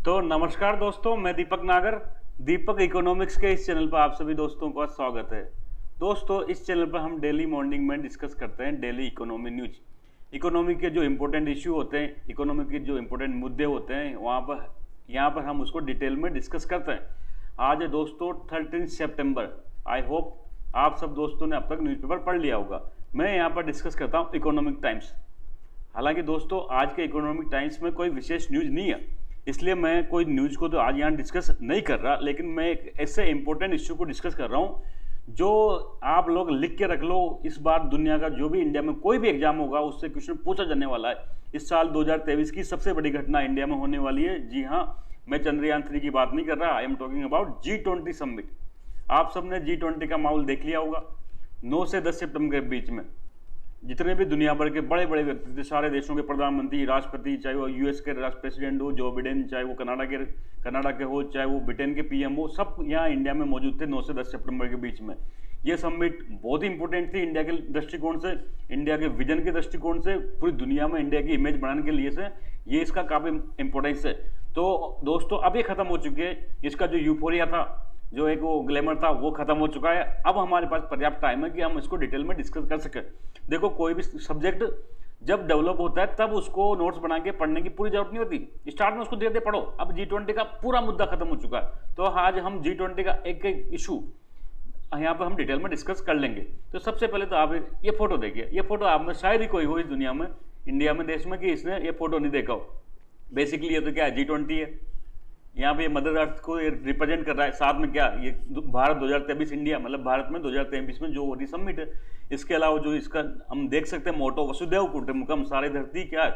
तो नमस्कार दोस्तों, मैं दीपक नागर। दीपक इकोनॉमिक्स के इस चैनल पर आप सभी दोस्तों का स्वागत है। दोस्तों, इस चैनल पर हम डेली मॉर्निंग में डिस्कस करते हैं डेली इकोनॉमी न्यूज। इकोनॉमी के जो इम्पोर्टेंट इश्यू होते हैं, इकोनॉमी के जो इम्पोर्टेंट मुद्दे होते हैं, यहाँ पर हम उसको डिटेल में डिस्कस करते हैं। आज है दोस्तों 13 सितंबर। आई होप आप सब दोस्तों ने अब तक न्यूज़पेपर पढ़ लिया होगा। मैं यहाँ पर डिस्कस करता हूँ इकोनॉमिक टाइम्स। हालांकि दोस्तों, आज के इकोनॉमिक टाइम्स में कोई विशेष न्यूज़ नहीं है, इसलिए मैं कोई न्यूज़ को तो आज यहाँ डिस्कस नहीं कर रहा, लेकिन मैं एक ऐसे इंपॉर्टेंट इश्यू को डिस्कस कर रहा हूँ जो आप लोग लिख के रख लो। इस बार दुनिया का जो भी इंडिया में कोई भी एग्जाम होगा उससे क्वेश्चन पूछा जाने वाला है। इस साल 2023 की सबसे बड़ी घटना इंडिया में होने वाली है। जी हाँ, मैं चंद्रयान 3 की बात नहीं कर रहा, I am talking about G20 summit. आप सबने G20 का माहौल देख लिया होगा। 9 से 10 सितंबर के बीच में जितने भी दुनिया भर के बड़े बड़े व्यक्ति थे, सारे देशों के प्रधानमंत्री, राष्ट्रपति, चाहे वो यूएस के राष्ट्र प्रेसिडेंट हो जो बिडेन, चाहे वो कनाडा के हो, चाहे वो ब्रिटेन के पीएम हो, सब यहाँ इंडिया में मौजूद थे 9 से 10 सितंबर के बीच में। ये समिट बहुत ही इंपॉर्टेंट थी इंडिया के दृष्टिकोण से, इंडिया के विजन के दृष्टिकोण से, पूरी दुनिया में इंडिया की इमेज बढ़ाने के लिए से ये इसका काफ़ी इंपॉर्टेंस है। तो दोस्तों, अब ये खत्म हो चुकी है। इसका जो यूफोरिया था, जो एक वो ग्लैमर था, वो खत्म हो चुका है। अब हमारे पास पर्याप्त टाइम है कि हम इसको डिटेल में डिस्कस कर सकें। देखो, कोई भी सब्जेक्ट जब डेवलप होता है तब उसको नोट्स बना के पढ़ने की पूरी जरूरत नहीं होती, स्टार्ट में उसको दे दे पढ़ो। अब G20 का पूरा मुद्दा खत्म हो चुका है, तो आज हम G20 का एक एक इशू यहाँ पर हम डिटेल में डिस्कस कर लेंगे। तो सबसे पहले तो आप ये फोटो देखिए। ये फोटो आप में शायद ही कोई हो इस दुनिया में, इंडिया में, देश में, कि इसने ये फोटो नहीं देखा हो। बेसिकली ये तो क्या है, G20 है। यहाँ पे मदर अर्थ को रिप्रेजेंट कर रहा है। साथ में क्या, ये भारत 2023 इंडिया, मतलब भारत में 2023 में जो हो रही समिट है। इसके अलावा जो इसका हम देख सकते हैं मोटो, वसुधैव कुटुंबकम, सारे धरती क्या है,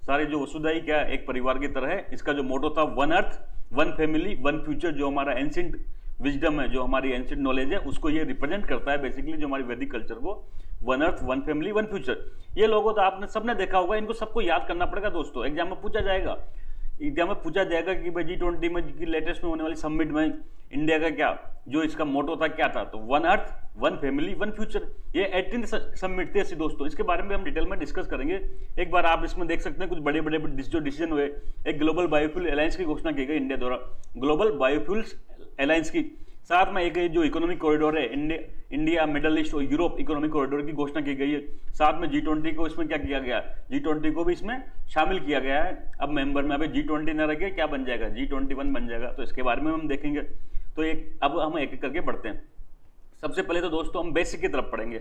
सारे जो वसुधैव क्या है, एक परिवार की तरह है। इसका जो मोटो था, one earth one family one future, जो हमारा एंशिएंट विजडम है, जो हमारी एंशिएंट नॉलेज है, उसको ये रिप्रेजेंट करता है बेसिकली, जो हमारी वैदिक कल्चर को। One earth one family one future, ये लोगों तो आपने सबने देखा होगा। इनको सबको याद करना पड़ेगा दोस्तों, एग्जाम में पूछा जाएगा। एग्जाम में पूछा जाएगा कि भाई G20 में, लेटेस्ट में होने वाली समिट में इंडिया का क्या, जो इसका मोटो था, क्या था। तो one earth one family one future, ये 18th समिट थी ऐसी दोस्तों। इसके बारे में हम डिटेल में डिस्कस करेंगे। एक बार आप इसमें देख सकते हैं कुछ बड़े बड़े जो डिसीजन हुए। एक ग्लोबल बायोफ्यूल अलायंस की घोषणा की गई इंडिया द्वारा, ग्लोबल बायोफ्यूल्स अलायंस की। साथ में एक जो इकोनॉमिक कॉरिडोर है, इंडिया मिडल ईस्ट और यूरोप इकोनॉमिक कॉरिडोर की घोषणा की गई है। साथ में G20 को इसमें क्या किया गया, G20 को भी इसमें शामिल किया गया है। अब मेंबर में अभी G20 न रखे क्या बन जाएगा, G21 बन जाएगा। तो इसके बारे में हम देखेंगे। तो अब हम एक एक करके बढ़ते हैं। सबसे पहले तो दोस्तों हम बेसिक की तरफ पढ़ेंगे।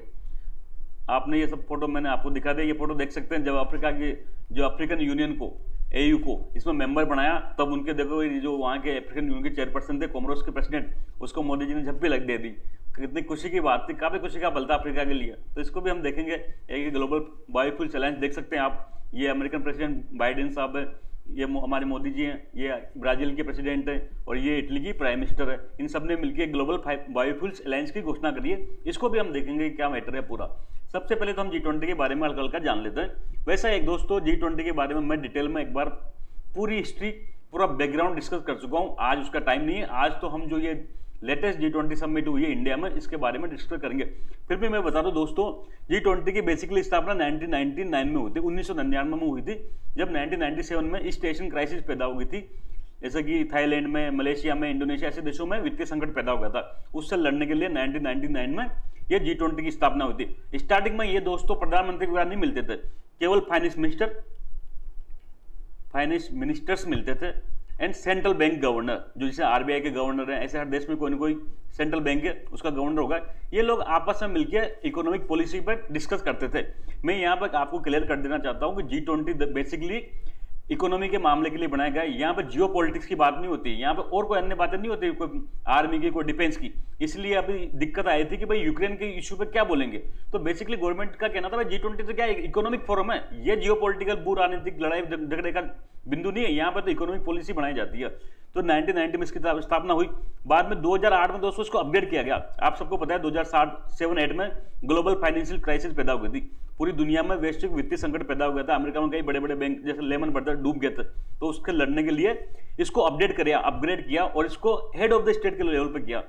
आपने ये सब फोटो मैंने आपको दिखा दिया। ये फोटो देख सकते हैं, जब अफ्रीका की जो अफ्रीकन यूनियन को, AU को इसमें मेंबर बनाया, तब उनके देखो जो वहाँ के अफ्रीकन यूनियन के चेयरपर्सन थे, कोमोरोस के प्रेसिडेंट, उसको मोदी जी ने झप्पी लग दे दी। कितनी खुशी की बात थी, काफ़ी खुशी का पल था अफ्रीका के लिए। तो इसको भी हम देखेंगे। एक ग्लोबल बायोफ्यूल अलायंस देख सकते हैं आप। ये अमेरिकन प्रेसिडेंट बाइडेन साहब है, ये हमारे मोदी जी हैं, ये ब्राज़ील के प्रेसिडेंट हैं, और ये इटली की प्राइम मिनिस्टर है। इन सब ने मिलकर ग्लोबल बायोफ्यूल्स अलायंस की घोषणा करी है। इसको भी हम देखेंगे क्या मैटर है पूरा। सबसे पहले तो हम G20 के बारे में हल्का हल्का जान लेते हैं। वैसा एक दोस्तों, G20 के बारे में मैं डिटेल में एक बार पूरी हिस्ट्री, पूरा बैकग्राउंड डिस्कस कर चुका हूँ। आज उसका टाइम नहीं है। आज तो हम जो ये लेटेस्ट G20 समिट हुई है इंडिया में, इसके बारे में डिस्कस करेंगे। फिर भी मैं बता दूं दोस्तों, G20 की बेसिकली स्थापना 1999 में हुई थी, 1999 में हुई थी, जब 1997 में ईस्ट एशियन क्राइसिस पैदा हो गई थी। जैसे कि थाईलैंड में, मलेशिया में, इंडोनेशिया ऐसे देशों में वित्तीय संकट पैदा हो गया था। उससे लड़ने के लिए 1999 में ये G20 की स्थापना हुई थी। स्टार्टिंग में ये दोस्तों प्रधानमंत्री के नहीं मिलते थे, केवल फाइनेंस मिनिस्टर्स मिलते थे, एंड सेंट्रल बैंक गवर्नर, जो जैसे RBI के गवर्नर हैं, ऐसे हर देश में कोई ना कोई सेंट्रल बैंक है, उसका गवर्नर होगा। ये लोग आपस में मिलकर इकोनॉमिक पॉलिसी पर डिस्कस करते थे। मैं यहाँ पर आपको क्लियर कर देना चाहता हूँ कि G20 बेसिकली इकोनॉमी के मामले के लिए बनाया गया है। यहाँ पर जियो पॉलिटिक्स की बात नहीं होती, यहाँ पर और कोई अन्य बातें नहीं होती, कोई आर्मी की, कोई डिफेंस की। इसलिए अभी दिक्कत आई थी कि भाई यूक्रेन के इशू पे क्या बोलेंगे। तो बेसिकली गवर्नमेंट का कहना था भाई G20 तो क्या है, इकोनॉमिक फोरम है, ये जियो पॉलिटिकल भू राजनीतिक लड़ाई झगड़े का बिंदु नहीं है। यहाँ पर तो इकोनॉमिक पॉलिसी बनाई जाती है। तो 1990 में इसकी स्थापना हुई। बाद में 2008 में दोस्तों इसको अपडेट किया गया। आप सबको पता है 2007-8 में ग्लोबल फाइनेंशियल क्राइसिस पैदा हो गई थी। पूरी दुनिया में वैश्विक वित्तीय संकट पैदा हो गया था। अमेरिका में कई बड़े बड़े बैंक जैसे लेमन ब्रदर्स डूब गए थे। तो उसके लड़ने के लिए इसको अपग्रेड किया और इसको हेड ऑफ द स्टेट के लेवल पे किया।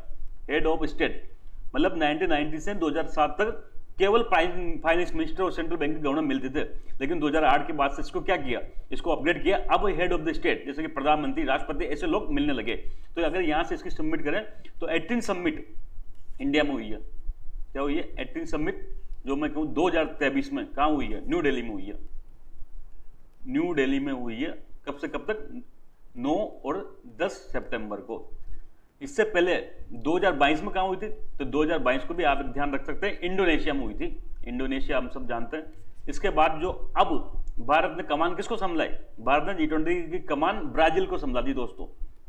हेड ऑफ स्टेट मतलब 1990 से 2007 तक केवल फाइनेंस मिनिस्टर और सेंट्रल बैंक के गवर्नर मिलते थे, लेकिन 2008 के बाद से इसको क्या किया, इसको अपग्रेड किया। अब हेड ऑफ द स्टेट जैसे कि प्रधानमंत्री, राष्ट्रपति, ऐसे लोग मिलने लगे। तो अगर यहां से इसकी सबमिट करें तो 18 सबमिट इंडिया में हुई है। क्या हुई है? 18 सबमिट जो मैं कहूँ 2023 में कहाँ हुई है? न्यू दिल्ली में हुई है। न्यू दिल्ली में हुई है। कब से कब तक? 9 और 10 सितंबर को। इससे पहले 2022 में कहाँ हुई थी? तो 2022 को भी आप ध्यान रख सकते हैं, इंडोनेशिया में हुई थी। इंडोनेशिया हम सब जानते हैं। इसके बाद जो अब भारत ने कमान किसको संभलाई? भारत ने G20 की कमान ब्राजील को संभला दी दोस्तों,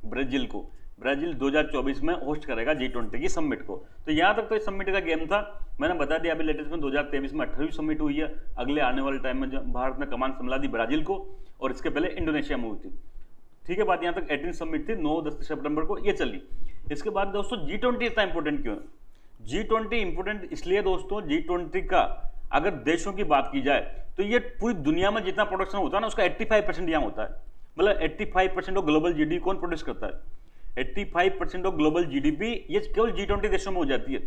ब्राजील को। ब्राजील 2024 में होस्ट करेगा G20 की समिट को। तो यहां तक तो इस समिट का गेम था। मैंने बता दिया अभी लेटेस्ट में 2023 में 18वीं समिट हुई है। अगले आने वाले टाइम में भारत ने कमान संभला दी ब्राजील को, और इसके पहले इंडोनेशिया में हुई थी। ठीक है, बात यहां तक 18 समिट थी, 9-10 सितंबर को ये चली। इसके बाद दोस्तों G20 इतना इंपॉर्टेंट क्यों है? G20 इंपॉर्टेंट इसलिए दोस्तों, G20 का अगर देशों की बात की जाए तो ये पूरी दुनिया में जितना प्रोडक्शन होता है ना, उसका 85% यहाँ होता है। मतलब 85% ऑफ ग्लोबल जीडीपी कौन प्रोड्यूस करता है? 85% ऑफ ग्लोबल जीडीपी ये केवल G20 देशों में हो जाती है।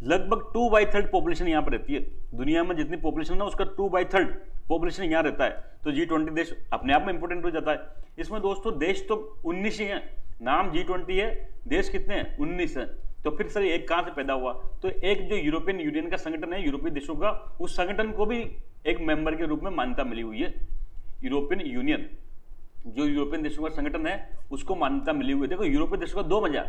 लगभग 2/3 पॉपुलेशन यहाँ पर रहती है। दुनिया में जितनी पॉपुलेशन है उसका 2/3 पॉपुलेशन यहाँ रहता है। तो G20 देश अपने आप में इंपॉर्टेंट हो जाता है। इसमें दोस्तों देश तो 19 ही हैं, नाम G20 है, देश कितने हैं? 19 हैं। तो फिर सर एक कहां से पैदा हुआ? तो एक जो यूरोपियन यूनियन का संगठन है यूरोपीय देशों का, उस संगठन को भी एक मेंबर के रूप में मान्यता मिली हुई है। यूरोपियन यूनियन जो यूरोपियन देशों का संगठन है उसको मान्यता मिली हुई है। देखो यूरोपीय देशों का 2 मजा,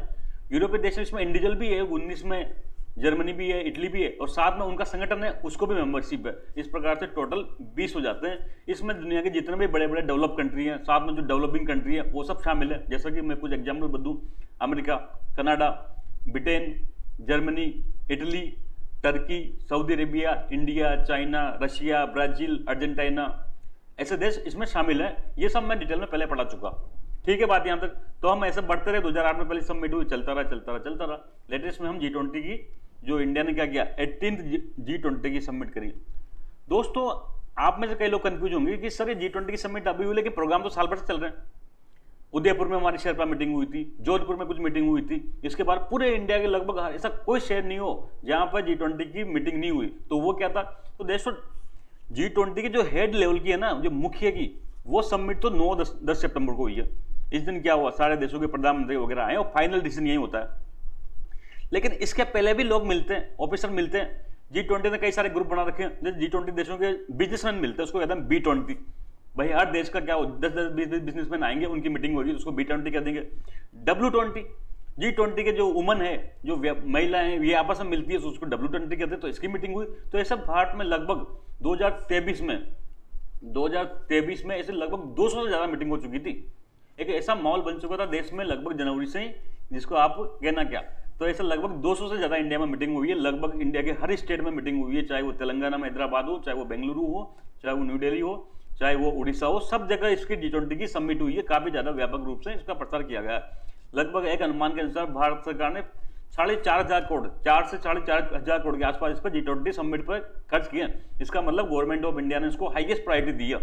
यूरोपीय देश इसमें इंडिविजुअल भी है, 19 में जर्मनी भी है, इटली भी है, और साथ में उनका संगठन है उसको भी मेंबरशिप है। इस प्रकार से टोटल 20 हो जाते हैं। इसमें दुनिया के जितने भी बड़े बड़े डेवलप कंट्री हैं, साथ में जो डेवलपिंग कंट्री है वो सब शामिल है। जैसा कि मैं कुछ एग्जाम्पल बता, America, Canada, Britain, Germany, Italy, Turkey, Saudi Arabia, India, China, Russia, Brazil, Argentina, ऐसे देश इसमें शामिल है। ये सब मैं डिटेल में पहले पढ़ा चुका। ठीक है, बात यहां तक। तो हम ऐसे बढ़ते रहे, 2008 में पहले सबमिट हुई, चलता रहा। लेटेस्ट में हम G20 की जो इंडिया ने क्या किया, 18th G20 की सबमिट करी। दोस्तों आप में से कई लोग कंफ्यूज होंगे कि सर ये G20 की सबमिट अभी हुई, लेकिन प्रोग्राम तो साल भर से चल रहे हैं। उदयपुर में हमारी शेरपा मीटिंग हुई थी, जोधपुर में कुछ मीटिंग हुई थी। इसके बाद पूरे इंडिया के लगभग ऐसा कोई शहर नहीं हो जहां पर G20 की मीटिंग नहीं हुई। तो वो क्या था? तो दोस्तों G20 की जो हेड लेवल की है ना, जो मुखिया की, वो सबमिट तो 9-10 सितंबर को हुई है। इस दिन क्या हुआ, सारे देशों के प्रधानमंत्री वगैरह आए और फाइनल डिसीजन यही होता है। लेकिन इसके पहले भी लोग मिलते हैं, ऑफिसर मिलते हैं। G20 ने कई सारे ग्रुप बना रखे हैं। जैसे G20 देशों के बिजनेसमैन मिलते हैं, उसको कहते हैं B20। भाई हर देश का क्या हो, 10-20 बिजनेसमैन आएंगे, उनकी मीटिंग होगी, उसको B20 कह देंगे। W20, G20 के जो वुमन है, जो महिलाएं हैं, ये आपस में मिलती है, तो उसको W20 कहते हैं। तो इसकी मीटिंग हुई। तो ऐसा भारत में लगभग 2023 में ऐसे लगभग 200 से ज्यादा मीटिंग हो चुकी थी। एक ऐसा माहौल बन चुका था देश में लगभग जनवरी से ही, जिसको आप कहना क्या। तो ऐसा लगभग 200 से ज्यादा इंडिया में मीटिंग हुई है। लगभग इंडिया के हर स्टेट में मीटिंग हुई है, चाहे वो तेलंगाना में हैदराबाद हो, चाहे वो बेंगलुरु हो, चाहे वो न्यू दिल्ली हो, चाहे वो उड़ीसा हो, सब जगह इसकी G20 की सबमिट हुई है। काफी ज्यादा व्यापक रूप से इसका प्रचार किया गया है। लगभग एक अनुमान के अनुसार भारत सरकार ने 4,500 करोड़, 4 से 4,500 करोड़ के आसपास इस पर G20 समिट पर खर्च किए। इसका मतलब गवर्नमेंट ऑफ इंडिया ने इसको हाईएस्ट प्रायोरिटी दी है।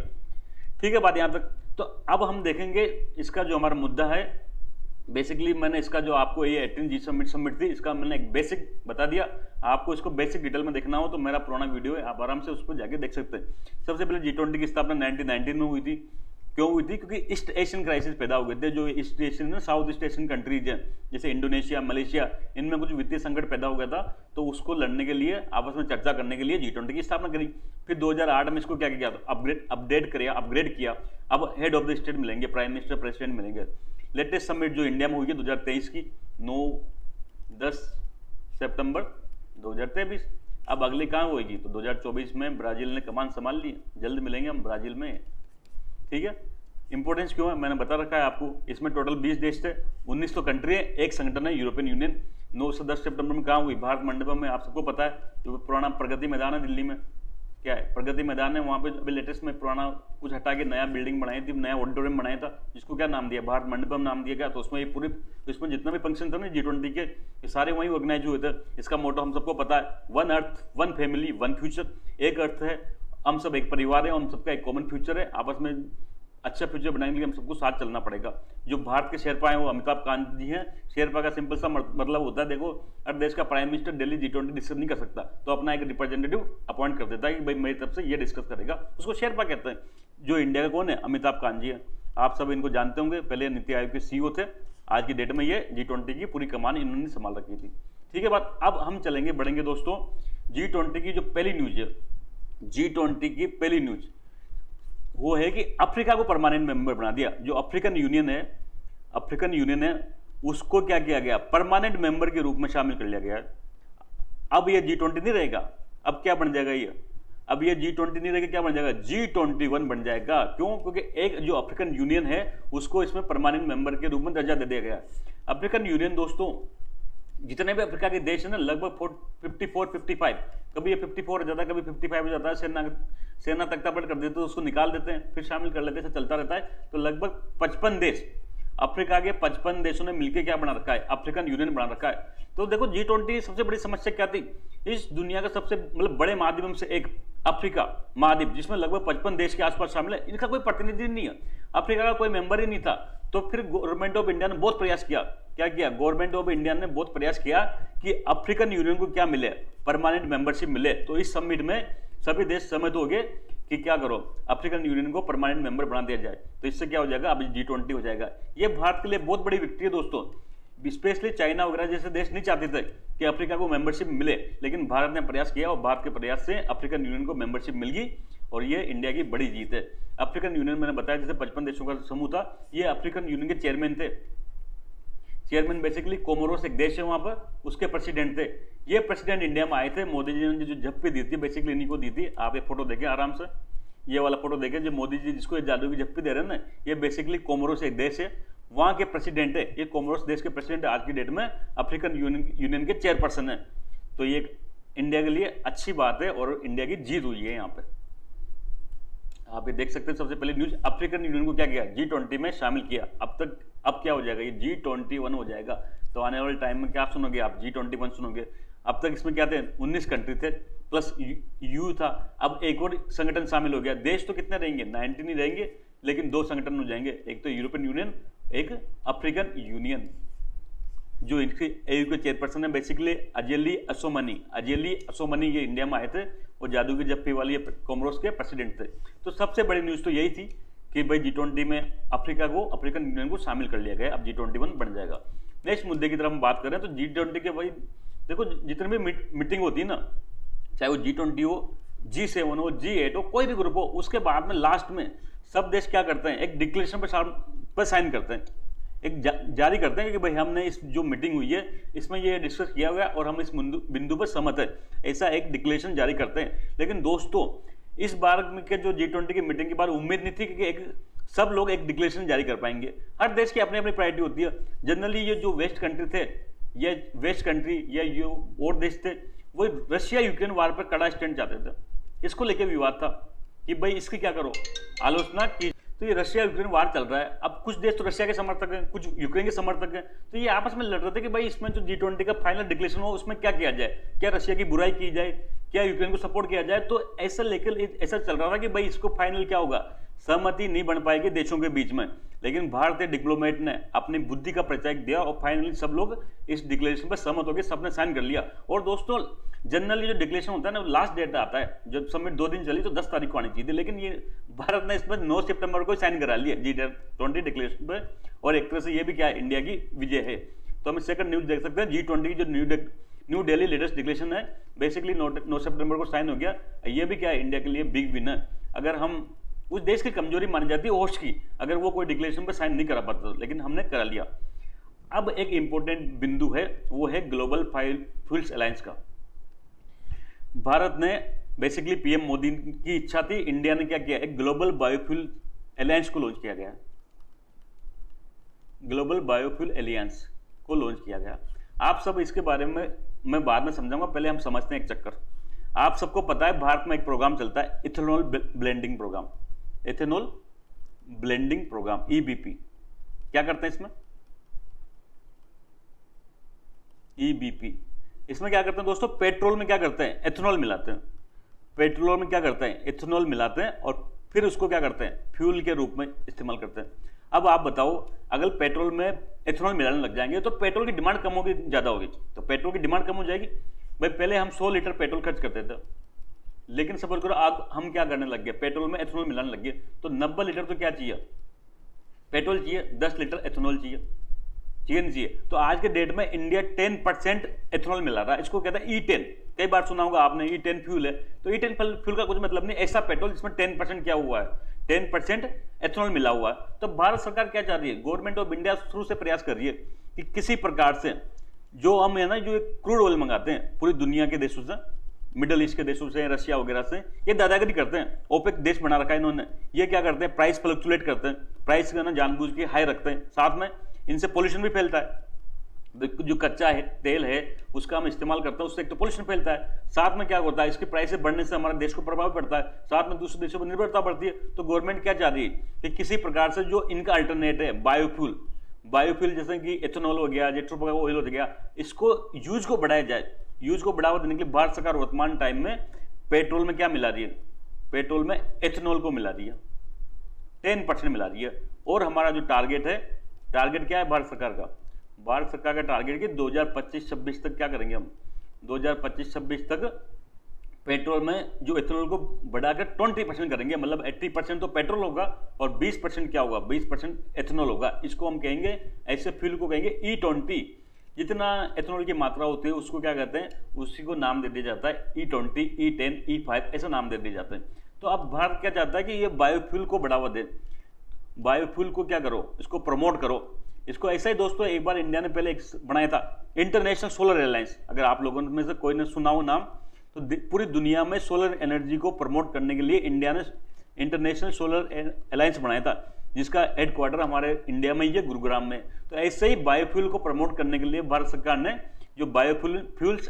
ठीक है, बात यहां तक। तो अब हम देखेंगे इसका जो हमारा मुद्दा है। बेसिकली मैंने इसका जो आपको ये 18 G समिट थी, इसका मैंने एक बेसिक बता दिया। आपको इसको बेसिक डिटेल में देखना हो तो मेरा पुराना वीडियो है, आप आराम से उस पर जाके देख सकते हैं। सबसे पहले G20 की स्थापना 1919 में हुई थी। क्यों हुई थी? क्योंकि ईस्ट एशियन क्राइसिस पैदा हो गए थे। जो ईस्ट एशियन में साउथ ईस्ट एशियन कंट्रीज हैं, जैसे इंडोनेशिया, मलेशिया, इनमें कुछ वित्तीय संकट पैदा हो गया था। तो उसको लड़ने के लिए, आपस में चर्चा करने के लिए G20 की स्थापना करी। फिर 2008 में इसको क्या किया? अपग्रेड किया। अब हेड ऑफ द स्टेट मिलेंगे, प्राइम मिनिस्टर, प्रेसिडेंट मिलेंगे। लेटेस्ट समिट जो इंडिया में हुई है 2023 की, 9-10 सितंबर 2023। अब अगली कहाँ होगी? तो 2024 में ब्राजील ने कमान संभाल ली। जल्द मिलेंगे हम ब्राजील में। ठीक है, इंपॉर्टेंस क्यों है मैंने बता रखा है आपको। इसमें टोटल 20 देश थे, 19 तो कंट्री है, एक संगठन है यूरोपियन यूनियन। 9 से 10 सितंबर में कहाँ हुई? भारत मंडपम में। आप सबको पता है, जो पुराना प्रगति मैदान है दिल्ली में, क्या है प्रगति मैदान है, वहाँ पे अभी लेटेस्ट में पुराना कुछ हटा के नया बिल्डिंग बनाई थी, नया ऑडिटोरियम बनाया था, जिसको क्या नाम दिया? भारत मंडपम नाम दिया गया। तो उसमें ये पूरे, इसमें जितना भी फंक्शन था ना G20 के, ये सारे वहीं ऑर्गेनाइज हुए थे। इसका मोटो हम सबको पता है, 1 अर्थ 1 फैमिली 1 फ्यूचर। एक अर्थ है, हम सब एक परिवार है, हम सबका एक कॉमन फ्यूचर है। आपस में अच्छा फ्यूचर बनाने के लिए हम सबको साथ चलना पड़ेगा। जो भारत के शेरपा हैं वो अमिताभ कांत जी हैं। शेरपा का सिंपल सा मतलब होता है, देखो अगर देश का prime minister Delhi G20 discuss नहीं कर सकता तो अपना एक रिप्रेजेंटेटिव अपॉइंट कर देता है कि भाई मेरी तरफ से ये डिस्कस करेगा, उसको शेरपा कहते हैं। जो इंडिया का कौन है, अमिताभ कांत जी है। आप सब इनको जानते होंगे, पहले नीति आयोग के CEO थे, आज की डेट में ये G20 की पूरी कमान इन्होंने संभाल रखी थी। ठीक है बात। अब हम चलेंगे बढ़ेंगे दोस्तों, G20 की जो पहली न्यूज है, G20 की पहली न्यूज वो है कि अफ्रीका को परमानेंट मेंबर बना दिया। जो अफ्रीकन यूनियन है उसको क्या किया गया, परमानेंट मेंबर के रूप में शामिल कर लिया गया है। अब ये G20 नहीं रहेगा, अब क्या बन जाएगा ये, अब ये G20 नहीं रहेगा, क्या बन जाएगा, G21 बन जाएगा। क्यों? क्योंकि एक जो अफ्रीकन यूनियन है उसको इसमें परमानेंट मेंबर के रूप में दर्जा दे दिया गया। अफ्रीकन यूनियन दोस्तों, जितने भी अफ्रीका के देश है ना, लगभग 54-55, कभी ये 54 हो जाता है, कभी 55 हो जाता है। सेना तख्तापलट कर देते तो उसको निकाल देते हैं, फिर शामिल कर लेते हैं, चलता रहता है। तो लगभग 55 देश, अफ्रीका के 55 देशों ने मिलकर क्या बना रखा है, अफ्रीकन यूनियन बना रखा है। तो देखो G20 की सबसे बड़ी समस्या क्या थी, इस दुनिया का सबसे मतलब बड़े महाद्वीप में से एक अफ्रीका महाद्वीप, जिसमें लगभग 55 देश के आसपास शामिल है, इनका कोई प्रतिनिधि नहीं है, अफ्रीका का कोई मेंबर ही नहीं था। तो फिर गवर्नमेंट ऑफ इंडिया ने बहुत प्रयास किया, क्या किया, गवर्नमेंट ऑफ इंडिया ने बहुत प्रयास किया कि अफ्रीकन यूनियन को क्या मिले, परमानेंट मेंबरशिप मिले। तो इस समिट में सभी देश सहमत हो गए कि क्या करो, अफ्रीकन यूनियन को परमानेंट मेंबर बना दिया जाए। तो इससे क्या हो जाएगा, अब G20 हो जाएगा। ये भारत के लिए बहुत बड़ी विक्ट्री है दोस्तों। स्पेशली चाइना वगैरह जैसे देश नहीं चाहते थे कि अफ्रीका को मेंबरशिप मिले, लेकिन भारत ने प्रयास किया और भारत के प्रयास से अफ्रीकन यूनियन को मेंबरशिप मिल गई और ये इंडिया की बड़ी जीत है। अफ्रीकन यूनियन मैंने बताया जैसे 55 देशों का समूह था, ये अफ्रीकन यूनियन के चेयरमैन थे। चेयरमैन बेसिकली कोमोरोस एक देश है वहां पर, उसके प्रेसिडेंट थे। ये प्रेसिडेंट इंडिया में आए थे, मोदी जी ने जो झप्पी दी थी बेसिकली इन्हीं को दी थी। आप ये फोटो देखें आराम से, ये वाला फोटो देखें, जो मोदी जी जिसको जादू की झप्पी दे रहे हैं ना, ये बेसिकली कोमोरोस एक देश है, वहां के प्रेसिडेंट है। ये कोमोरोस देश के प्रेसिडेंट आज की डेट में अफ्रीकन यूनियन के चेयरपर्सन है। तो ये इंडिया के लिए अच्छी बात है और इंडिया की जीत हुई है। यहाँ पे आप ये देख सकते हैं, सबसे पहले न्यूज, अफ्रीकन यूनियन को क्या किया, G20 में शामिल किया। अब क्या हो जाएगा, ये G21 हो जाएगा। तो आने वाले टाइम में क्या सुनोगे आप, G21 सुनोगे। अब तक इसमें क्या थे, 19 कंट्री थे प्लस यू था। अब एक और संगठन शामिल हो गया। देश तो कितने रहेंगे, 19 ही रहेंगे, लेकिन 2 संगठन हो जाएंगे, एक तो यूरोपियन यूनियन, एक अफ्रीकन यूनियन। जो इनके AU के चेयरपर्सन है बेसिकली अजेली असोमनी ये इंडिया में आए थे और जादू की जप्पी वाली कोमोरोस के प्रेसिडेंट थे। तो सबसे बड़ी न्यूज तो यही थी कि भाई G20 में अफ्रीकन यूनियन को शामिल कर लिया गया। अब G21 बन जाएगा। नेक्स्ट मुद्दे की तरफ हम बात करें तो G20 के भाई देखो, जितने भी मीटिंग होती है ना, चाहे वो G20 हो, G7 हो, G8 हो, कोई भी ग्रुप हो, उसके बाद में लास्ट में सब देश क्या करते हैं, एक डिक्लेरेशन पर साइन करते हैं, एक जारी करते हैं कि भाई हमने इस जो मीटिंग हुई है इसमें ये डिस्कस किया हुआ है और हम इस बिंदु पर सहमत है, ऐसा एक डिक्लेरेशन जारी करते हैं। लेकिन दोस्तों इस बार के जो G20 की मीटिंग के बाद उम्मीद नहीं थी कि सब लोग एक डिक्लेरेशन जारी कर पाएंगे। हर देश की अपनी अपनी प्रायोरिटी होती है। जनरली ये जो वेस्ट कंट्री थे, ये वेस्ट कंट्री या ये और देश थे, वो रशिया यूक्रेन वार पर कड़ा स्टैंड चाहते थे। इसको लेकर विवाद था कि भाई इसकी क्या करो, आलोचना की। तो ये रशिया यूक्रेन वार चल रहा है, अब कुछ देश तो रशिया के समर्थक हैं, कुछ यूक्रेन के समर्थक हैं, तो ये आपस में लड़ रहे थे कि भाई इसमें जो G20 का फाइनल डिक्लेरेशन हो उसमें क्या किया जाए, क्या रशिया की बुराई की जाए, क्या यूक्रेन को सपोर्ट किया जाए। तो ऐसा लेकर ऐसा चल रहा था कि भाई इसको फाइनल क्या होगा, सहमति नहीं बन पाएगी देशों के बीच में। लेकिन भारतीय डिप्लोमेट ने अपनी बुद्धि का परिचय दिया और फाइनली सब लोग इस डिक्लेरेशन पर सहमत हो गए, सबने साइन कर लिया। और दोस्तों जनरली जो डिक्लेरेशन होता है ना, लास्ट डेट आता है, जब समिट 2 दिन चली तो 10 तारीख को आनी चाहिए थी, लेकिन ये भारत ने इसमें 9 सितंबर को साइन करा लिया G20 डिक्लेरेशन पर। और एक तरह से ये भी क्या है, इंडिया की विजय है। तो हम सेकंड न्यूज देख सकते हैं, G20 की जो न्यू दिल्ली लेटेस्ट डिक्लेरेशन है, बेसिकली 9 सितंबर को साइन हो गया। ये भी क्या है, इंडिया के लिए बिग विन है। अगर हम उस देश की कमजोरी मानी जाती है होस्ट की, अगर वो कोई डिक्लेरेशन पर साइन नहीं करा पाता, लेकिन हमने करा लिया। अब एक इंपॉर्टेंट बिंदु है, वो है ग्लोबल बायोफ्यूल्स अलायंस का। भारत ने बेसिकली पीएम मोदी की इच्छा थी, इंडिया ने क्या किया, एक ग्लोबल बायोफ्यूल अलायंस को लॉन्च किया गया। ग्लोबल बायोफ्यूल अलायंस को लॉन्च किया गया। आप सब इसके बारे में मैं बाद में समझाऊंगा, पहले हम समझते हैं एक चक्कर। आप सबको पता है भारत में एक प्रोग्राम चलता है, ethanol blending program, ethanol blending program EBP। क्या करते हैं इसमें, EBP इसमें क्या करते हैं दोस्तों, पेट्रोल में क्या करते हैं, एथेनॉल मिलाते हैं। पेट्रोल में क्या करते हैं, एथेनॉल मिलाते हैं और फिर उसको क्या करते हैं, फ्यूल के रूप में इस्तेमाल करते हैं। अब आप बताओ, अगर पेट्रोल में एथेनॉल मिलाने लग जाएंगे तो पेट्रोल की डिमांड कम होगी, ज़्यादा होगी, तो पेट्रोल की डिमांड कम हो जाएगी। भाई पहले हम 100 लीटर पेट्रोल खर्च करते थे, लेकिन सपोज करो अब हम क्या करने लग गए, पेट्रोल में एथेनॉल मिलाने लग गए, तो 90 लीटर तो क्या चाहिए, पेट्रोल चाहिए, 10 लीटर एथेनॉल चाहिए, चाहिए नहीं चाहिए। तो आज के डेट में इंडिया 10% एथेनॉल मिला रहा है, इसको कहता है E10। कई बार सुना होगा आपने, E10 फ्यूल है। तो E10 फ्यूल का कुछ मतलब नहीं, ऐसा पेट्रोल जिसमें 10% क्या हुआ है, 10% एथेनॉल मिला हुआ है। तो भारत सरकार क्या चाह रही है, गवर्नमेंट ऑफ इंडिया शुरू से प्रयास कर रही है कि किसी प्रकार से जो हम है ना, जो क्रूड ऑयल मंगाते हैं पूरी दुनिया के देशों से, मिडल ईस्ट के देशों से, रशिया वगैरह से, ये दादागिरी करते हैं। ओपेक देश बना रखा है इन्होंने, ये क्या करते हैं, प्राइस फ्लक्चुएट करते हैं, प्राइस का ना जानबूझ के हाई रखते हैं, साथ में इनसे पोल्यूशन भी फैलता है। जो कच्चा है तेल है उसका हम इस्तेमाल करते हैं, उससे एक तो पोल्यूशन फैलता है, साथ में क्या होता है, इसकी प्राइस बढ़ने से हमारे देश को प्रभाव पड़ता है, साथ में दूसरे देशों पर निर्भरता बढ़ती है। तो गवर्नमेंट क्या चाह रही है कि किसी प्रकार से जो इनका अल्टरनेट है बायोफ्यूल जैसे कि एथेनॉल हो गया, जेट्रोफा ऑयल हो गया, इसको यूज को बढ़ाया जाए। यूज को बढ़ावा देने के लिए भारत सरकार वर्तमान टाइम में पेट्रोल में क्या मिला रही है, पेट्रोल में एथेनॉल को मिला रही है, 10% मिला रही है। और हमारा जो टारगेट है, टारगेट क्या है भारत सरकार का, भारत सरकार का टारगेट कि 2025-26 तक क्या करेंगे हम, 2025-26 तक पेट्रोल में जो एथेनॉल को बढ़ाकर 20% करेंगे, मतलब 80% तो पेट्रोल होगा और 20% क्या होगा, 20% एथेनॉल होगा। इसको हम कहेंगे, ऐसे फ्यूल को कहेंगे E20। जितना एथेनॉल की मात्रा होती है उसको क्या कहते हैं, उसी को नाम दे दिया जाता है E20, E10, E5, ऐसा नाम दे दिए जाते हैं। तो अब भारत क्या चाहता है कि ये बायोफ्यूल को बढ़ावा दे, बायोफ्यूल को क्या करो, इसको प्रमोट करो। इसको ऐसा ही दोस्तों, एक बार इंडिया ने पहले एक बनाया था इंटरनेशनल सोलर अलायंस, अगर आप लोगों में से कोई ने सुना हो नाम, तो पूरी दुनिया में सोलर एनर्जी को प्रमोट करने के लिए इंडिया ने इंटरनेशनल सोलर अलायंस बनाया था, जिसका हेडक्वार्टर हमारे इंडिया में ही है, गुरुग्राम में। तो ऐसे ही बायोफ्यूल को प्रमोट करने के लिए भारत सरकार ने जो बायोफ्यूल्स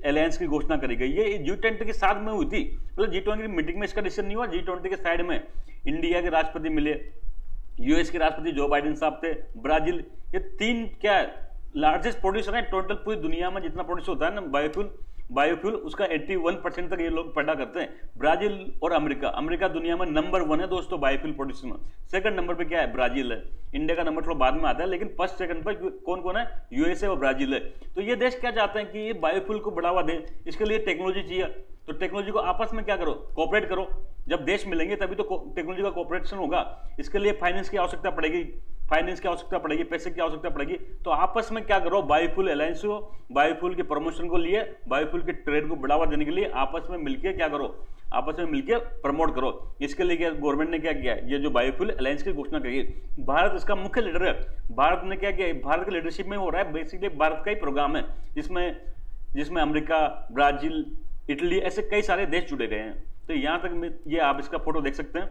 अलायंस की घोषणा करी गई है। ये G20 के साथ में हुई थी, मतलब G20 की मीटिंग में इसका डिसीजन नहीं हुआ, G20 के साइड में इंडिया के राष्ट्रपति मिले, यूएस के राष्ट्रपति जो बाइडेन साहब थे, ब्राजील, ये 3 क्या लार्जेस्ट प्रोड्यूसर है टोटल पूरी दुनिया में, जितना प्रोड्यूस होता है ना बायोफ्यूल उसका 81% तक ये लोग पैदा करते हैं। ब्राजील और अमेरिका दुनिया में नंबर 1 है दोस्तों बायोफ्यूल प्रोड्यूसर में। सेकंड नंबर पे क्या है, ब्राजील है। इंडिया का नंबर थोड़ा बाद में आता है, लेकिन फर्स्ट सेकंड पर कौन कौन है, यूएसए और ब्राजील है। तो ये देश क्या चाहते हैं कि ये बायोफ्यूल को बढ़ावा दें, इसके लिए टेक्नोलॉजी चाहिए। तो टेक्नोलॉजी को आपस में क्या करो, कोऑपरेट करो। जब देश मिलेंगे तभी तो टेक्नोलॉजी का कोऑपरेशन होगा। इसके लिए फाइनेंस की आवश्यकता पड़ेगी, पैसे की आवश्यकता पड़ेगी। तो आपस में क्या करो, बायोफ्यूल अलायंस हो, बायोफ्यूल के प्रमोशन को लिए, बायोफ्यूल के ट्रेड को बढ़ावा देने के लिए आपस में मिलकर क्या करो, आपस में मिलकर प्रमोट करो। इसके लिए क्या गवर्नमेंट ने क्या किया, ये जो बायोफ्यूल अलायंस की घोषणा करी, भारत इसका मुख्य लीडर है। भारत ने क्या किया, भारत की लीडरशिप में हो रहा है, बेसिकली भारत का ही प्रोग्राम है, जिसमें अमेरिका, ब्राजील, इटली, ऐसे कई सारे देश जुड़े गए हैं। तो यहां तक ये आप इसका फोटो देख सकते हैं,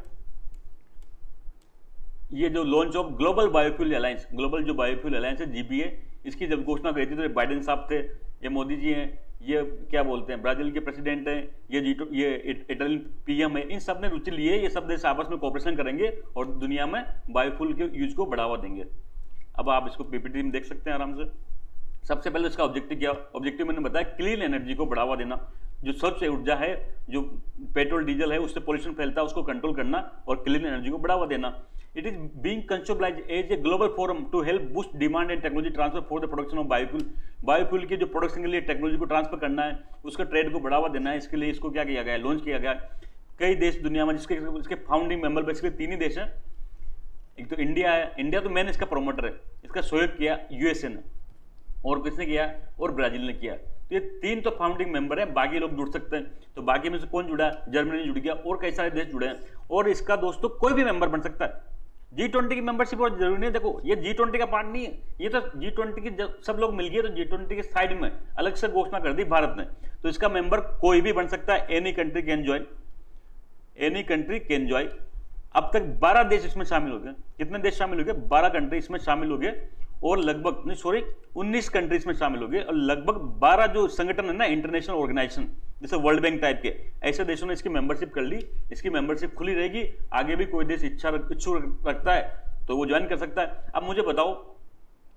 ये जो launch of global biofuel alliance, global जो बायोफ्यूल अलायंस है GBA, इसकी जब घोषणा करी थी तो बाइडेन साहब थे, ये मोदी जी हैं, ये क्या बोलते हैं ब्राजील के प्रेसिडेंट हैं, ये इटालियन PM है, इन सब ने रुचि ली है। ये सब देश आपस में कोऑपरेशन करेंगे और दुनिया में बायोफ्यूल के यूज को बढ़ावा देंगे। अब आप इसको PPT में देख सकते हैं आराम से। सबसे पहले इसका ऑब्जेक्टिव क्या, ऑब्जेक्टिव मैंने बताया क्लीन एनर्जी को बढ़ावा देना, जो स्वच्छ ऊर्जा है, जो पेट्रोल डीजल है उससे पोल्यूशन फैलता है उसको कंट्रोल करना और क्लीन एनर्जी को बढ़ावा देना। It is being conceptualised as a global forum to help boost demand and technology transfer for the production of biofuel. Biofuel के जो प्रोडक्शन के लिए टेक्नोलॉजी को ट्रांसफर करना है, उसका ट्रेड को बढ़ावा देना है, इसके लिए इसको क्या किया गया है, लॉन्च किया गया है। कई देश दुनिया में जिसके फाउंडिंग मेंबर बेसिकली 3 ही देश हैं, एक तो इंडिया है, इंडिया तो मेन इसका प्रोमोटर है, इसका सहयोग किया USA ने, और किसने किया, और ब्राजील ने किया। तो ये 3 तो फाउंडिंग मेंबर हैं, बाकी लोग जुड़ सकते हैं। तो बाकी में से कौन जुड़ा, जर्मनी जुड़ गया और कई सारे देश जुड़े हैं। और इसका दोस्तों कोई भी मेंबर बन सकता है। G20 की मेंबरशिप और जरूरी नहीं, देखो ये G20 का पार्ट नहीं है, ये तो G20 की सब लोग मिल गए तो G20 के साइड में अलग से घोषणा कर दी भारत ने। तो इसका मेंबर कोई भी बन सकता है, any country can join, any country can join. अब तक 12 देश इसमें शामिल हो गए। कितने देश शामिल हो गए, 12 कंट्री इसमें शामिल हो गए, और लगभग 19 कंट्रीज में शामिल हो गए, और लगभग 12 जो संगठन है ना, इंटरनेशनल ऑर्गेनाइजेशन जैसे वर्ल्ड बैंक टाइप के, ऐसे देशों ने इसकी मेंबरशिप कर ली। इसकी मेंबरशिप खुली रहेगी, आगे भी कोई देश इच्छुक रखता है तो वो ज्वाइन कर सकता है। अब मुझे बताओ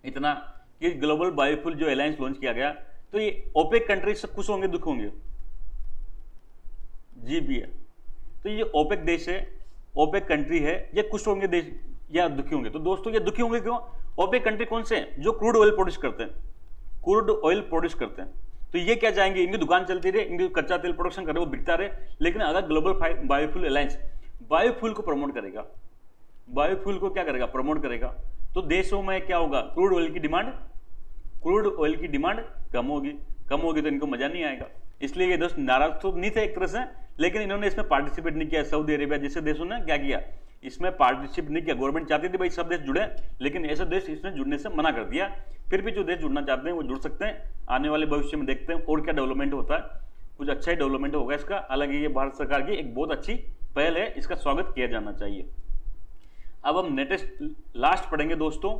इतना कि ग्लोबल बायोफ्यूल जो अलायंस लॉन्च किया गया, तो ये ओपेक कंट्रीज से खुश होंगे दुख होंगे, GBA तो ये ओपेक देश है, ओपेक कंट्री है, ये कुछ होंगे देश या दुखी होंगे। तो दोस्तों ये दुखी होंगे क्यों? ओपेक कंट्री कौन से हैं? जो क्रूड ऑयल प्रोड्यूस करते हैं, क्रूड ऑयल प्रोड्यूस करते हैं। तो ये क्या चाहेंगे? इनकी दुकान चलती रहे, इनकी कच्चा तेल प्रोडक्शन करे, वो बिकता रहे। लेकिन अगर ग्लोबल बायोफ्यूल अलायंस बायोफ्यूल को प्रमोट करेगा, बायोफ्यूल को क्या करेगा? प्रमोट करेगा, तो देशों में क्या होगा? क्रूड ऑयल की डिमांड कम होगी तो इनको मजा नहीं आएगा। इसलिए ये दोस्त नाराज तो नहीं थे एक तरह से, लेकिन इन्होंने इसमें पार्टिसिपेट नहीं किया। सऊदी अरेबिया जैसे देशों ने क्या किया? इसमें पार्टिसिपेट नहीं किया। गवर्नमेंट चाहती थी भाई सब देश जुड़े, लेकिन ऐसे देश इसमें जुड़ने से मना कर दिया। फिर भी जो देश जुड़ना चाहते हैं वो जुड़ सकते हैं। आने वाले भविष्य में देखते हैं और क्या डेवलपमेंट होता है, कुछ अच्छा ही डेवलपमेंट होगा इसका। हालांकि ये भारत सरकार की एक बहुत अच्छी पहल है, इसका स्वागत किया जाना चाहिए। अब हम लेटेस्ट लास्ट पढ़ेंगे दोस्तों।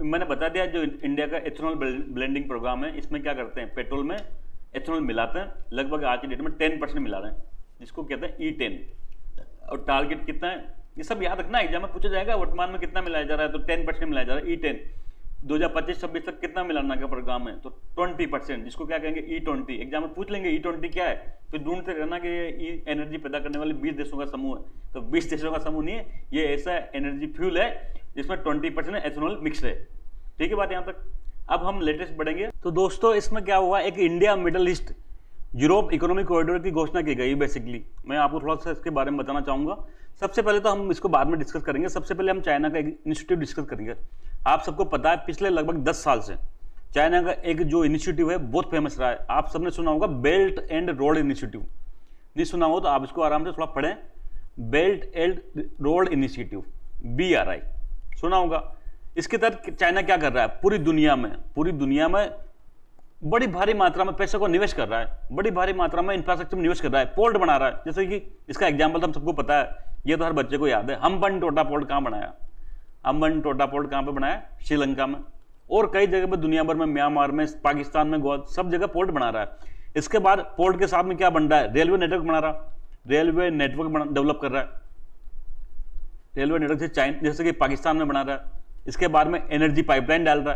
मैंने बता दिया जो इंडिया का एथेनॉल ब्लेंडिंग प्रोग्राम है, इसमें क्या करते हैं? पेट्रोल में एथेनॉल मिलाते हैं, लगभग आज की डेट में 10% मिला रहे हैं, जिसको कहते हैं E10। और टारगेट कितना है ये सब याद रखना, एग्जाम में पूछा जाएगा वर्तमान में कितना मिलाया जा रहा है, तो 10% मिलाया जा रहा है। E10 2025-26 तक कितना मिलाना का प्रोग्राम है, तो 20%, जिसको क्या कहेंगे? E20। एग्जाम में पूछ लेंगे E20 क्या है, फिर ढूंढते रहना कि ये एनर्जी पैदा करने वाले 20 देशों का समूह है। तो 20 देशों का समूह नहीं है, ये ऐसा एनर्जी फ्यूल है जिसमें 20% एथेनॉल मिक्स है। ठीक है बात यहाँ तक। अब हम लेटेस्ट बढ़ेंगे। तो दोस्तों इसमें क्या हुआ? एक India middle east Europe economic corridor की घोषणा की गई। बेसिकली मैं आपको थोड़ा सा इसके बारे में बताना चाहूंगा। सबसे पहले तो हम इसको बाद में डिस्कस करेंगे, सबसे पहले हम चाइना का एक इनिशिएटिव डिस्कस करेंगे। आप सबको पता है पिछले लगभग 10 साल से चाइना का एक जो इनिशिएटिव है बहुत फेमस रहा है। आप सबने सुना होगा बेल्ट एंड रोड इनिशिएटिव। नहीं सुना हो तो आप इसको आराम से थोड़ा पढ़ें। Belt and road initiative, BRI, सुना होगा। इसके तहत चाइना क्या कर रहा है? पूरी दुनिया में बड़ी भारी मात्रा में पैसे को निवेश कर रहा है, बड़ी भारी मात्रा में इंफ्रास्ट्रक्चर में निवेश कर रहा है, पोर्ट बना रहा है। जैसे कि इसका एग्जांपल तो हम सबको पता है, ये तो हर बच्चे को याद है। हम्बनटोटा पोर्ट कहाँ बनाया? हम्बनटोटा पोर्ट कहाँ पे बनाया? श्रीलंका में। और कई जगह पे दुनिया भर में, म्यांमार में, पाकिस्तान में, गोवा, सब जगह पोर्ट बना रहा है। इसके बाद पोर्ट के साथ में क्या बन रहा है? रेलवे नेटवर्क बना रहा है, रेलवे नेटवर्क डेवलप कर रहा है। रेलवे नेटवर्क से चाइना जैसे कि पाकिस्तान में बना रहा है। इसके बाद में एनर्जी पाइपलाइन डाल रहा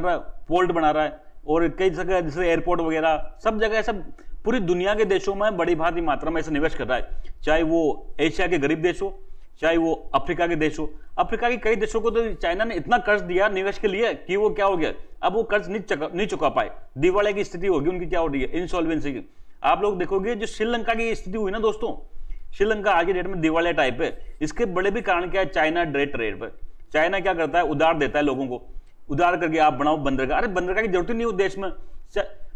है, पोर्ट बना रहा है। और कई जगह जैसे एयरपोर्ट वगैरह सब जगह, सब पूरी दुनिया के देशों में बड़ी भारी मात्रा में ऐसे निवेश कर रहा है। चाहे वो एशिया के गरीब देश हो, चाहे वो अफ्रीका के देश हो। अफ्रीका के कई देशों को तो चाइना ने इतना कर्ज दिया निवेश के लिए कि वो क्या हो गया, अब वो कर्ज नहीं चुका पाए, दिवालिया की स्थिति होगी उनकी, क्या हो रही है? इंसॉल्वेंसी की। आप लोग देखोगे जो श्रीलंका की स्थिति हुई ना दोस्तों, श्रीलंका आज की डेट में दिवालिया टाइप है। इसके बड़े भी कारण क्या है? चाइना ट्रेड पर। चाइना क्या करता है? उधार देता है लोगों को, उधार करके आप बनाओ बंदरगाह। अरे बंदरगाह की जरूरत ही नहीं उस देश में।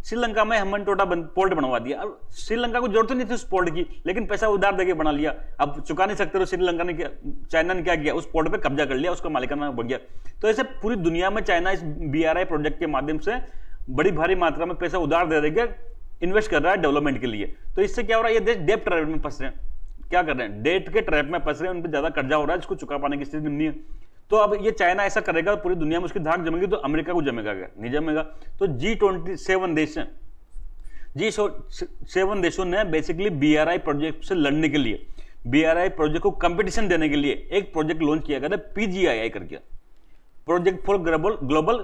श्रीलंका में हम्बनटोटा पोर्ट बनवा दिया, अब श्रीलंका को जरूरत नहीं थी उस पोर्ट की, लेकिन पैसा उधार देके बना लिया। अब चुका नहीं सकते तो श्रीलंका ने क्या, चाइना ने क्या किया? उस पोर्ट पे कब्जा कर लिया, उसका मालिकाना बन गया। तो ऐसे पूरी दुनिया में चाइना इस BRI प्रोजेक्ट के माध्यम से बड़ी भारी मात्रा में पैसा उधार दे देके इन्वेस्ट कर रहा है डेवलपमेंट के लिए। तो इससे क्या हो रहा है? ये देश डेट ट्रैप में फंस रहे हैं। क्या कर रहे हैं? डेट के ट्रैप में फंस रहे हैं, उन पर ज्यादा कर्जा हो रहा है जिसको चुका पाने की स्थिति नहीं है। तो अब ये चाइना ऐसा करेगा, पूरी दुनिया में उसकी धाक जमेगी, तो अमेरिका को जमेगा क्या? नहीं जमेगा। तो G27 देश हैं, G7 देशों ने बेसिकली BRI प्रोजेक्ट से लड़ने के लिए, BRI प्रोजेक्ट को कंपटीशन देने के लिए एक प्रोजेक्ट लॉन्च किया गया था, PGII करके, project for global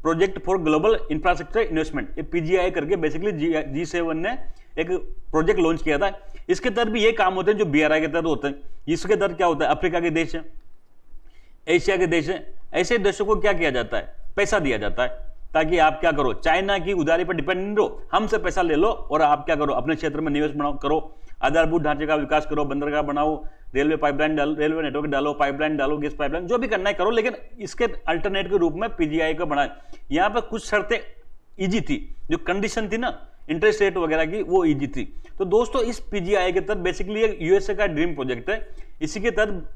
project for global infrastructure investment. ये PGII करके बेसिकली G7 ने एक प्रोजेक्ट लॉन्च किया था। इसके तहत भी ये काम होते हैं जो BRI के तहत होते हैं। इसके तहत क्या होता है? अफ्रीका के देश है, एशिया के देश है, ऐसे देशों को क्या किया जाता है? पैसा दिया जाता है, ताकि आप क्या करो? चाइना की उधारी पर डिपेंड नहीं रहो, हमसे पैसा ले लो और आप क्या करो? अपने क्षेत्र में निवेश करो, आधारभूत ढांचे का विकास करो, बंदरगाह बनाओ, रेलवे पाइपलाइन डालो, रेलवे नेटवर्क डालो, पाइपलाइन डालो, गैस पाइपलाइन, जो भी करना है करो, लेकिन इसके अल्टरनेट के रूप में PGI को बनाए। यहाँ पर कुछ शर्तें ईजी थी, जो कंडीशन थी ना इंटरेस्ट रेट वगैरह की, वो ईजी थी। तो दोस्तों इस PGI के तहत बेसिकली एक USA का ड्रीम प्रोजेक्ट है। इसी के तहत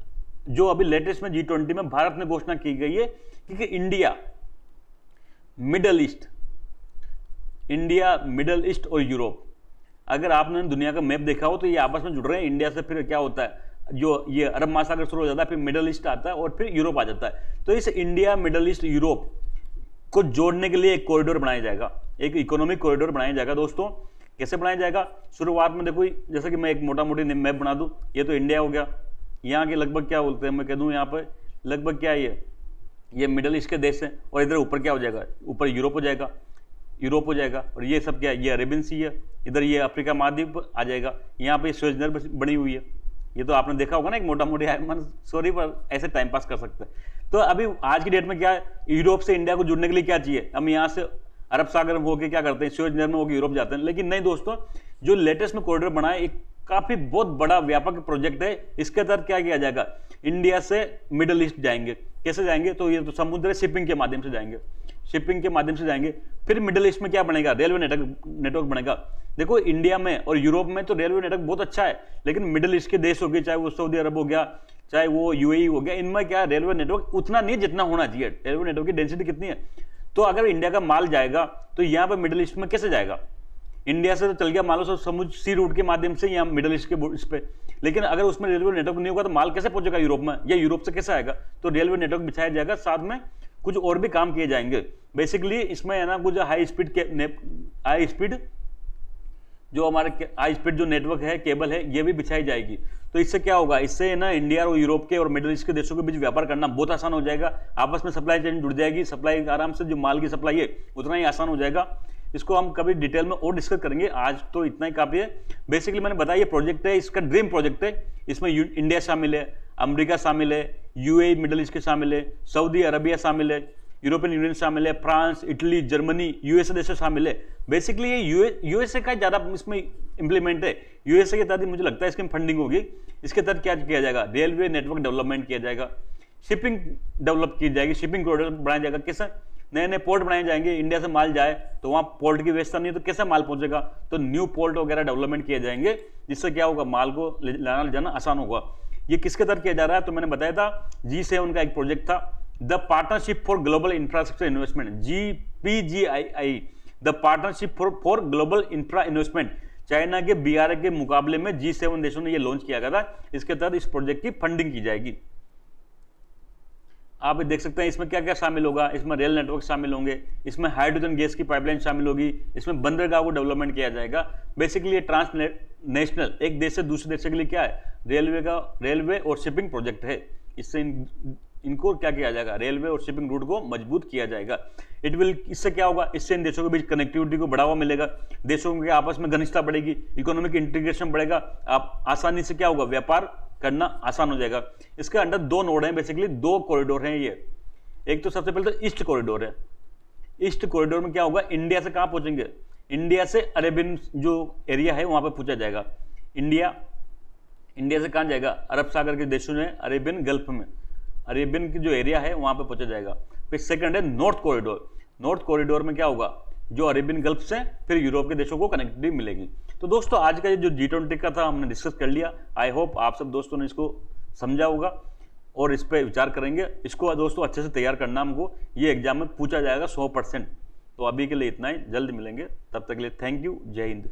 जो अभी लेटेस्ट में G20 में भारत में घोषणा की गई है कि इंडिया, मिडल ईस्ट और यूरोप, अगर आपने दुनिया का मैप देखा हो तो ये आपस में जुड़ रहे हैं। इंडिया से फिर क्या होता है, जो ये अरब महासागर शुरू हो जाता है, फिर मिडल ईस्ट आता है और फिर यूरोप आ जाता है। तो इस इंडिया, मिडल ईस्ट, यूरोप को जोड़ने के लिए एक कॉरिडोर बनाया जाएगा, एक इकोनॉमिक कॉरिडोर बनाया जाएगा। दोस्तों कैसे बनाया जाएगा? शुरुआत में देखो, जैसे कि मैं एक मोटा मोटी मैप बना दूं, ये तो इंडिया हो गया, यहाँ के लगभग क्या बोलते हैं, मैं कह दूं यहाँ पे लगभग क्या है, ये मिडल ईस्ट के देश हैं, और इधर ऊपर क्या हो जाएगा? ऊपर यूरोप हो जाएगा, और ये सब क्या है? ये अरेबियन सी है, इधर ये अफ्रीका महाद्वीप आ जाएगा, यहाँ पे स्वेज नहर बनी हुई है, ये तो आपने देखा होगा ना, एक मोटा मोटी सॉरी पर ऐसे टाइम पास कर सकते हैं। तो अभी आज की डेट में क्या है, यूरोप से इंडिया को जुड़ने के लिए क्या चाहिए, हम यहाँ से अरब सागर में होकर क्या करते हैं, स्वेज नहर में होकर यूरोप जाते हैं। लेकिन नहीं दोस्तों, जो लेटेस्ट में कॉरिडोर बना है एक काफी बहुत बड़ा व्यापक प्रोजेक्ट है। इसके तहत क्या किया जाएगा, इंडिया से मिडिल ईस्ट जाएंगे। कैसे जाएंगे, तो ये तो समुद्र शिपिंग के माध्यम से जाएंगे, शिपिंग के माध्यम से जाएंगे। फिर मिडिल ईस्ट में क्या बनेगा, रेलवे नेटवर्क बनेगा। देखो इंडिया में और यूरोप में तो रेलवे नेटवर्क बहुत अच्छा है, लेकिन मिडिल ईस्ट के देश हो गए, चाहे वो सऊदी अरब हो गया, चाहे वो यूएई हो गया, इनमें क्या रेलवे नेटवर्क उतना नहीं जितना होना चाहिए। रेलवे नेटवर्क की डेंसिटी कितनी है, तो अगर इंडिया का माल जाएगा तो यहाँ पे मिडिल ईस्ट में कैसे जाएगा, इंडिया से तो चल गया मालो सब समुद्र सी रूट के माध्यम से यहाँ मिडिल ईस्ट के इस पे, लेकिन अगर उसमें रेलवे नेटवर्क नहीं होगा तो माल कैसे पहुंचेगा यूरोप में, या यूरोप से कैसे आएगा। तो रेलवे नेटवर्क बिछाया जाएगा, साथ में कुछ और भी काम किए जाएंगे। बेसिकली इसमें है ना कुछ हाई स्पीड जो हमारे हाई स्पीड जो नेटवर्क है, केबल है, ये भी बिछाई जाएगी। तो इससे क्या होगा, इससे ना इंडिया और यूरोप के और मिडिल ईस्ट के देशों के बीच व्यापार करना बहुत आसान हो जाएगा। आपस में सप्लाई चेन जुड़ जाएगी, सप्लाई आराम से, जो माल की सप्लाई है उतना ही आसान हो जाएगा। इसको हम कभी डिटेल में और डिस्कस करेंगे, आज तो इतना ही काफी है। बेसिकली मैंने बताया ये प्रोजेक्ट है, इसका ड्रीम प्रोजेक्ट है। इसमें इंडिया शामिल है, अमेरिका शामिल है, यूएई मिडिल ईस्ट के शामिल है, सऊदी अरबिया शामिल है, यूरोपियन यूनियन शामिल है, फ्रांस, इटली, जर्मनी, यूएसए देश शामिल है। बेसिकली ये यूएसए का ज्यादा इसमें इंप्लीमेंट है। यूएसए के तहत मुझे लगता है इसकी फंडिंग होगी। इसके तहत क्या किया जाएगा, रेलवे नेटवर्क डेवलपमेंट किया जाएगा, शिपिंग डेवलप की जाएगी, शिपिंग कॉरिडोर बनाया जाएगा। कैसे, नए नए पोर्ट बनाए जाएंगे। इंडिया से माल जाए तो वहां पोर्ट की व्यवस्था नहीं है तो कैसे माल पहुंचेगा, तो न्यू पोर्ट वगैरह डेवलपमेंट किए जाएंगे, जिससे क्या होगा, माल को लाना ले जाना आसान होगा। ये किसके तहत किया जा रहा है, तो मैंने बताया था G7 का एक प्रोजेक्ट था, the partnership for global infrastructure investment, GPGII, the partnership for global infra investment. China के BRI के मुकाबले में G7 देशों ने यह लॉन्च किया गया था। इसके तहत इस प्रोजेक्ट की फंडिंग की जाएगी। आप देख सकते हैं इसमें क्या क्या शामिल होगा, इसमें रेल नेटवर्क शामिल होंगे, इसमें हाइड्रोजन गैस की पाइपलाइन शामिल होगी, इसमें बंदरगाह को डेवलपमेंट किया जाएगा। बेसिकली ये ट्रांसनेशनल, एक देश से दूसरे देश के लिए क्या है, रेलवे और शिपिंग प्रोजेक्ट है। इससे इनको क्या किया जाएगा, रेलवे और शिपिंग रूट को मजबूत किया जाएगा। इससे क्या होगा, इससे इन देशों के बीच कनेक्टिविटी को बढ़ावा मिलेगा, देशों के आपस में घनिष्ठता बढ़ेगी, इकोनॉमिक इंटीग्रेशन बढ़ेगा, आप आसानी से क्या होगा, व्यापार करना आसान हो जाएगा। इसके अंदर दो नोड हैं, बेसिकली दो कॉरिडोर हैं ये। एक तो सबसे पहले तो ईस्ट कॉरिडोर है। ईस्ट कॉरिडोर में क्या होगा, इंडिया से कहां पहुंचेंगे, इंडिया से अरेबियन जो एरिया है वहां पे पूछा जाएगा। इंडिया से कहां जाएगा, अरब सागर के देशों में, अरेबियन गल्फ में, अरेबियन की जो एरिया है वहां पे पहुंचा जाएगा। फिर सेकंड है नॉर्थ कॉरिडोर। नॉर्थ कॉरिडोर में क्या होगा, जो अरेबियन गल्फ से फिर यूरोप के देशों को कनेक्टिविटी मिलेगी। तो दोस्तों आज का ये जो G20 का था हमने डिस्कस कर लिया। आई होप आप सब दोस्तों ने इसको समझा होगा और इस पर विचार करेंगे। इसको दोस्तों अच्छे से तैयार करना हमको, ये एग्जाम में पूछा जाएगा 100%। तो अभी के लिए इतना ही, जल्द मिलेंगे, तब तक के लिए थैंक यू, जय हिंद।